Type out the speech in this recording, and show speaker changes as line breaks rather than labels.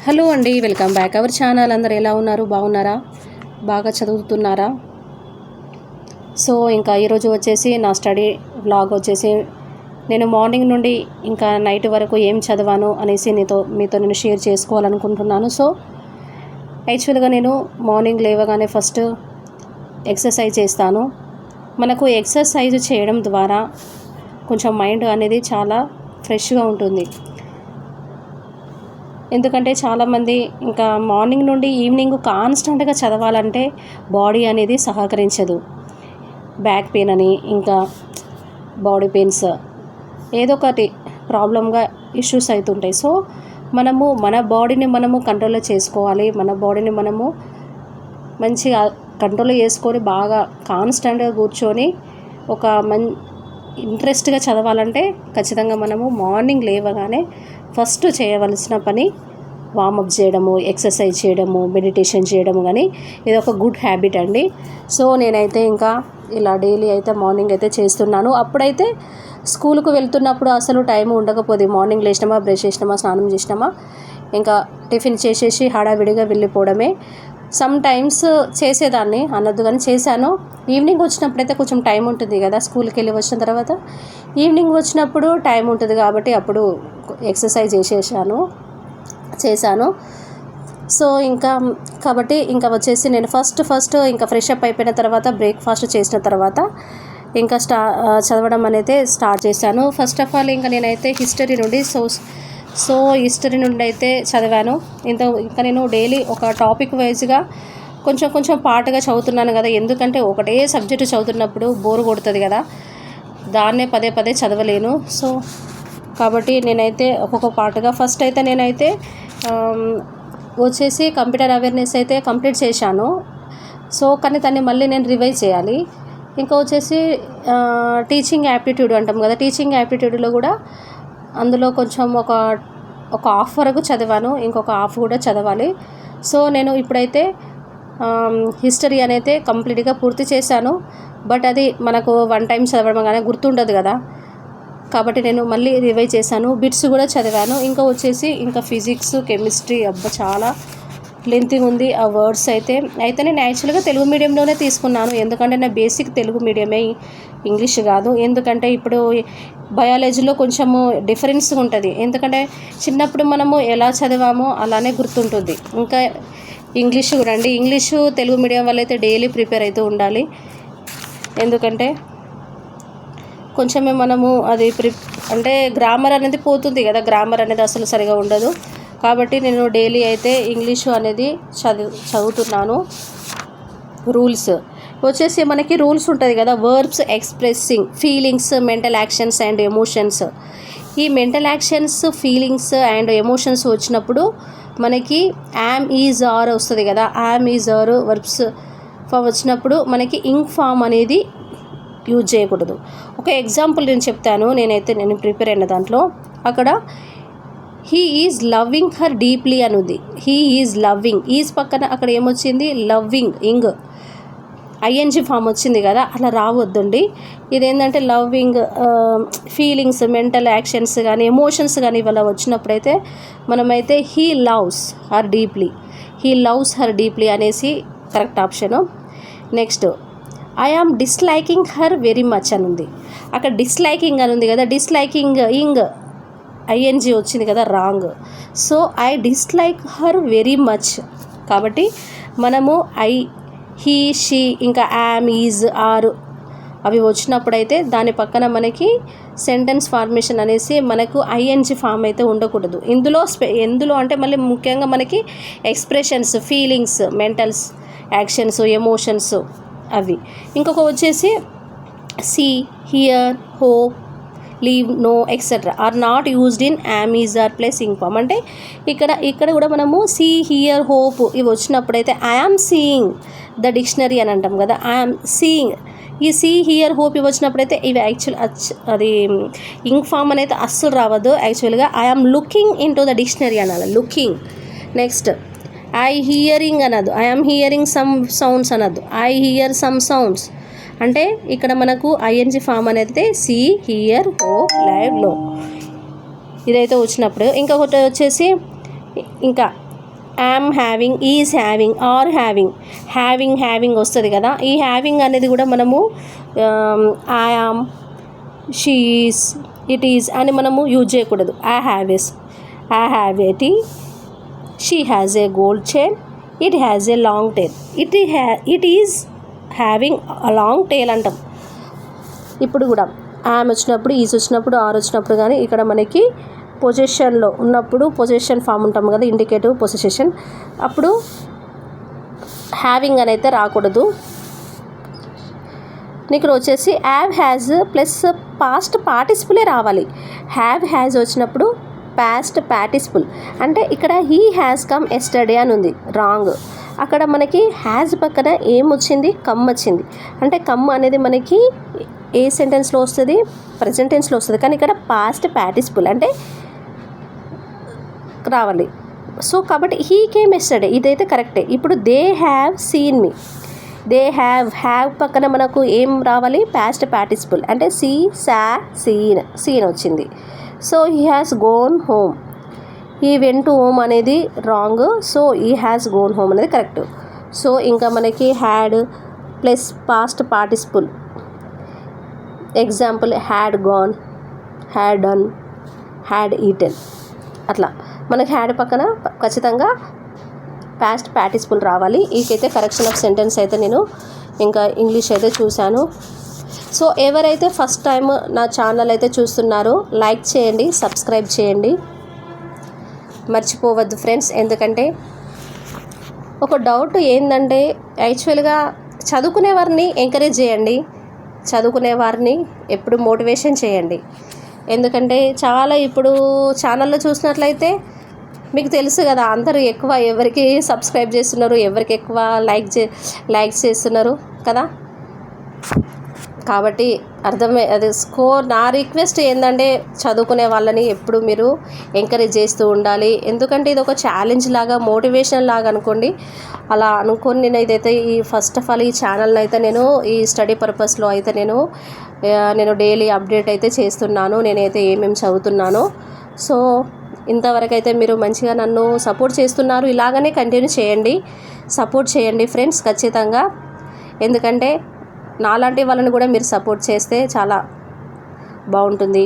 Hello అండి, welcome back our channel. అందరు ఎలా ఉన్నారు? బాగున్నారా? బాగా చదువుతున్నారా? సో ఇంకా ఈరోజు వచ్చేసి నా స్టడీ వ్లాగ్ వచ్చేసి నేను మార్నింగ్ నుండి ఇంకా నైట్ వరకు ఏం చదివాను అనేసి మీతో నేను షేర్ చేసుకోవాలనుకుంటున్నాను. సో యాక్చువల్గా నేను మార్నింగ్ లేవగానే ఫస్ట్ ఎక్సర్సైజ్ చేస్తాను. మనకు ఎక్సర్సైజ్ చేయడం ద్వారా కొంచెం మైండ్ అనేది చాలా ఫ్రెష్గా ఉంటుంది. ఎందుకంటే చాలామంది ఇంకా మార్నింగ్ నుండి ఈవినింగ్ కాన్స్టెంట్గా చదవాలంటే బాడీ అనేది సహకరించదు. బ్యాక్ పెయిన్ అని, ఇంకా బాడీ పెయిన్స్, ఏదో ఒకటి ప్రాబ్లంగా ఇష్యూస్ అవుతుంటాయి. సో మనము మన బాడీని మనము కంట్రోల్లో చేసుకోవాలి. మన బాడీని మనము మంచిగా కంట్రోల్లో చేసుకొని బాగా కాన్స్టెంట్గా కూర్చొని ఒక ఇంట్రెస్ట్గా చదవాలంటే ఖచ్చితంగా మనము మార్నింగ్ లేవగానే ఫస్ట్ చేయవలసిన పని వార్మప్ చేయడము, ఎక్సర్సైజ్ చేయడము, మెడిటేషన్ చేయడము. కానీ ఇది ఒక గుడ్ హ్యాబిట్ అండి. సో నేనైతే ఇంకా ఇలా డైలీ అయితే మార్నింగ్ అయితే చేస్తున్నాను. అప్పుడైతే స్కూల్కు వెళ్తున్నప్పుడు అసలు టైం ఉండకపోతే మార్నింగ్ లేచినామా, బ్రష్ చేసినామా, స్నానం చేసినామా, ఇంకా టిఫిన్ చేసేసి హడావిడిగా వెళ్ళిపోవడమే. సమ్ టైమ్స్ చేసేదాన్ని అనొద్దు కానీ చేశాను. ఈవినింగ్ వచ్చినప్పుడైతే కొంచెం టైం ఉంటుంది కదా, స్కూల్కి వెళ్ళి వచ్చిన తర్వాత ఈవినింగ్ వచ్చినప్పుడు టైం ఉంటుంది కాబట్టి అప్పుడు ఎక్సర్సైజ్ చేశాను. సో ఇంకా కాబట్టి ఇంకా వచ్చేసి నేను ఫస్ట్ ఇంకా ఫ్రెష్ అప్ అయిపోయిన తర్వాత బ్రేక్ఫాస్ట్ చేసిన తర్వాత ఇంకా చదవడం అనేది స్టార్ట్ చేశాను. ఫస్ట్ ఆఫ్ ఆల్ ఇంకా నేనైతే హిస్టరీ నుండి అయితే చదివాను. ఇంకా నేను డైలీ ఒక టాపిక్ వైజ్గా కొంచెం పాటుగా చదువుతున్నాను కదా, ఎందుకంటే ఒకటే సబ్జెక్టు చదువుతున్నప్పుడు బోర్ కొడుతుంది కదా, దాన్నే పదే చదవలేను. సో కాబట్టి నేనైతే ఒక్కొక్క పార్ట్గా ఫస్ట్ అయితే నేనైతే వచ్చేసి కంప్యూటర్ అవేర్నెస్ అయితే కంప్లీట్ చేశాను. సో కానీ దాన్ని మళ్ళీ నేను రివైజ్ చేయాలి. ఇంకా వచ్చేసి టీచింగ్ యాప్టిట్యూడ్ అంటాం కదా, టీచింగ్ యాప్టిట్యూడ్లో కూడా అందులో కొంచెం ఒక హాఫ్ వరకు చదివాను, ఇంకొక హాఫ్ కూడా చదవాలి. సో నేను ఇప్పుడైతే హిస్టరీ అనేది కంప్లీట్గా పూర్తి చేశాను. బట్ అది మనకు వన్ టైం చదవడం కానీ గుర్తుండదు కదా, కాబట్టి నేను మళ్ళీ రివైజ్ చేశాను. బిట్స్ కూడా చదివాను. ఇంకా వచ్చేసి ఇంకా ఫిజిక్స్, కెమిస్ట్రీ చాలా లెంతీ ఉంది ఆ వర్డ్స్ అయితే నేను యాక్చువల్గా తెలుగు మీడియంలోనే తీసుకున్నాను. ఎందుకంటే నా బేసిక్ తెలుగు మీడియమే, ఇంగ్లీష్ కాదు. ఎందుకంటే ఇప్పుడు బయాలజీలో కొంచెము డిఫరెన్స్ ఉంటుంది. ఎందుకంటే చిన్నప్పుడు మనము ఎలా చదివామో అలానే గుర్తుంటుంది. ఇంకా ఇంగ్లీషు కూడా అండి, ఇంగ్లీషు తెలుగు మీడియం వల్ల అయితే డైలీ ప్రిపేర్ అవుతూ ఉండాలి. ఎందుకంటే కొంచెమే మనము అది అంటే గ్రామర్ అనేది పోతుంది కదా, గ్రామర్ అనేది అసలు సరిగా ఉండదు. కాబట్టి నేను డైలీ అయితే ఇంగ్లీషు అనేది చదువుతున్నాను. రూల్స్ వచ్చేసి మనకి రూల్స్ ఉంటుంది కదా, verbs expressing feelings, mental actions and emotions. ఈ mental actions, feelings and emotions వచ్చినప్పుడు మనకి యామ్, ఈజ్, ఆర్ వస్తుంది కదా. Am, is, are verbs form వచ్చినప్పుడు మనకి ఇంక్ ఫామ్ అనేది యూజ్ చేయకూడదు. ఒక ఎగ్జాంపుల్ నేను చెప్తాను. నేను ప్రిపేర్ అయిన దాంట్లో అక్కడ he is loving her deeply అని ఉంది. హీ ఈజ్ లవ్వింగ్, ఈజ్ పక్కన అక్కడ ఏమొచ్చింది, లవ్వింగ్, ఇంగ్ ఐఎన్జి ఫామ్ వచ్చింది కదా, అలా రావద్దండి. ఇదేంటంటే లవ్వింగ్, ఫీలింగ్స్, మెంటల్ యాక్షన్స్ కానీ ఎమోషన్స్ కానీ ఇవాళ వచ్చినప్పుడైతే మనమైతే హీ లవ్స్ హర్ డీప్లీ అనేసి correct option. Next I am disliking her very much అని ఉంది. అక్కడ డిస్లైకింగ్ అని ఉంది కదా, డిస్లైకింగ్ ఇంగ్ ఐఎన్జి వచ్చింది కదా, wrong. So I dislike her very much. కాబట్టి మనము హీ, షీ, ఇంకా యామ్, ఈజ్, ఆర్ అవి వచ్చినప్పుడైతే దాని పక్కన మనకి సెంటెన్స్ ఫార్మేషన్ అనేసి మనకు ఐఎన్జి ఫామ్ అయితే ఉండకూడదు. ఎందులో అంటే మళ్ళీ ముఖ్యంగా మనకి expressions, feelings, mentals actions, emotions అవి. ఇంకొక వచ్చేసి see, hear, hope, leave, know etcetera are not used in am, is, are plus ing form. అంటే ఇక్కడ కూడా మనము సీ, హియర్, హోప్ ఇవి వచ్చినప్పుడైతే ఐఆమ్ సీయింగ్ ద డిక్షనరీ అని అంటాం కదా, ఐఆమ్ సీయింగ్. ఈ సీ, హియర్, హోప్ ఇవి వచ్చినప్పుడైతే ఇవి అది ఇంక్ ఫామ్ అనేది అస్సలు రావద్దు. యాక్చువల్గా I am looking into the dictionary అనాలి, లుకింగ్. నెక్స్ట్ ఐ హియరింగ్ అనద్దు, ఐఆమ్ హియరింగ్ సమ్ సౌండ్స్ అనద్దు, ఐ హియర్ సమ్ సౌండ్స్. అంటే ఇక్కడ మనకు ఐఎన్జి ఫామ్ అనేది సీ, హియర్, హోప్, లైవ్, లో ఇదైతే వచ్చినప్పుడు. ఇంకొకటి వచ్చేసి ఇంకా am having, is having, are having వస్తుంది కదా. ఈ హ్యావింగ్ అనేది కూడా మనము I am, she is, it is అని మనము యూజ్ చేయకూడదు. I have a tea, she has a gold chain, it has a long tail. It is having a long tail అంటాం. ఇప్పుడు కూడా యామ్ వచ్చినప్పుడు, ఈజ్ వచ్చినప్పుడు, ఆర్ వచ్చినప్పుడు కానీ ఇక్కడ మనకి పొజిషన్లో ఉన్నప్పుడు పొజిషన్ ఫామ్ ఉంటాం కదా, ఇండికేటివ్ పొజిషన్, అప్పుడు హ్యావింగ్ అని అయితే రాకూడదు. ఇక్కడ వచ్చేసి హ్యావ్ హ్యాజ్ ప్లస్ పాస్ట్ పార్టిసిపులే రావాలి. హ్యాజ్ వచ్చినప్పుడు పాస్ట్ పార్టిసిపుల్ అంటే ఇక్కడ హీ హ్యాస్ కమ్ ఎస్టర్డే అని ఉంది, రాంగ్. అక్కడ మనకి హ్యాజ్ పక్కన ఏం వచ్చింది, కమ్ వచ్చింది. అంటే కమ్ అనేది మనకి ఏ సెంటెన్స్లో వస్తుంది, ప్రజెంట్ టెన్స్లో వస్తుంది. కానీ ఇక్కడ పాస్ట్ పార్టిసిపుల్ అంటే రావాలి. సో కాబట్టి హీ కేమ్ ఎస్టర్డే, ఇదైతే కరెక్టే. ఇప్పుడు they have seen me, they have పక్కన మనకు ఏం రావాలి, పాస్ట్ పార్టిసిపుల్ అంటే సీన్ వచ్చింది. So he has gone home, he went to home అనేది wrong. So he has gone home అనేది కరెక్ట్. సో ఇంకా మనకి had plus past participle, example had gone, had done, had eaten. అట్లా మనకి had పక్కన ఖచ్చితంగా పాస్ట్ పార్టిసిపుల్ రావాలి. ఈకైతే correction of sentence అయితే నేను ఇంకా ఇంగ్లీష్ అయితే చూశాను. సో ఎవరైతే ఫస్ట్ టైం నా ఛానల్ అయితే చూస్తున్నారో లైక్ చేయండి, సబ్స్క్రైబ్ చేయండి, మర్చిపోవద్దు ఫ్రెండ్స్. ఎందుకంటే ఒక డౌట్ ఏంటంటే యాక్చువల్గా చదువుకునే వారిని ఎంకరేజ్ చేయండి, చదువుకునే వారిని ఎప్పుడు మోటివేషన్ చేయండి. ఎందుకంటే చాలా ఇప్పుడు ఛానల్లో చూసినట్లయితే మీకు తెలుసు కదా, అందరూ ఎక్కువ ఎవరికి సబ్స్క్రైబ్ చేస్తున్నారు, ఎవరికి ఎక్కువ లైక్స్ చేస్తున్నారు కదా. కాబట్టి అది నా రిక్వెస్ట్ ఏంటంటే చదువుకునే వాళ్ళని ఎప్పుడు మీరు ఎంకరేజ్ చేస్తూ ఉండాలి. ఎందుకంటే ఇది ఒక ఛాలెంజ్ లాగా, మోటివేషన్ లాగా అనుకోండి. అలా అనుకొని నేను ఇదైతే ఫస్ట్ ఆఫ్ ఆల్ ఈ ఛానల్ని అయితే నేను ఈ స్టడీ పర్పస్లో అయితే నేను డైలీ అప్డేట్ అయితే చేస్తున్నాను, నేనైతే ఏమేమి చదువుతున్నానో. సో ఇంతవరకు అయితే మీరు మంచిగా నన్ను సపోర్ట్ చేస్తున్నారు, ఇలాగనే కంటిన్యూ చేయండి, సపోర్ట్ చేయండి ఫ్రెండ్స్ ఖచ్చితంగా. ఎందుకంటే నాలాంటి వాళ్ళని కూడా మీరు సపోర్ట్ చేస్తే చాలా బాగుంటుంది.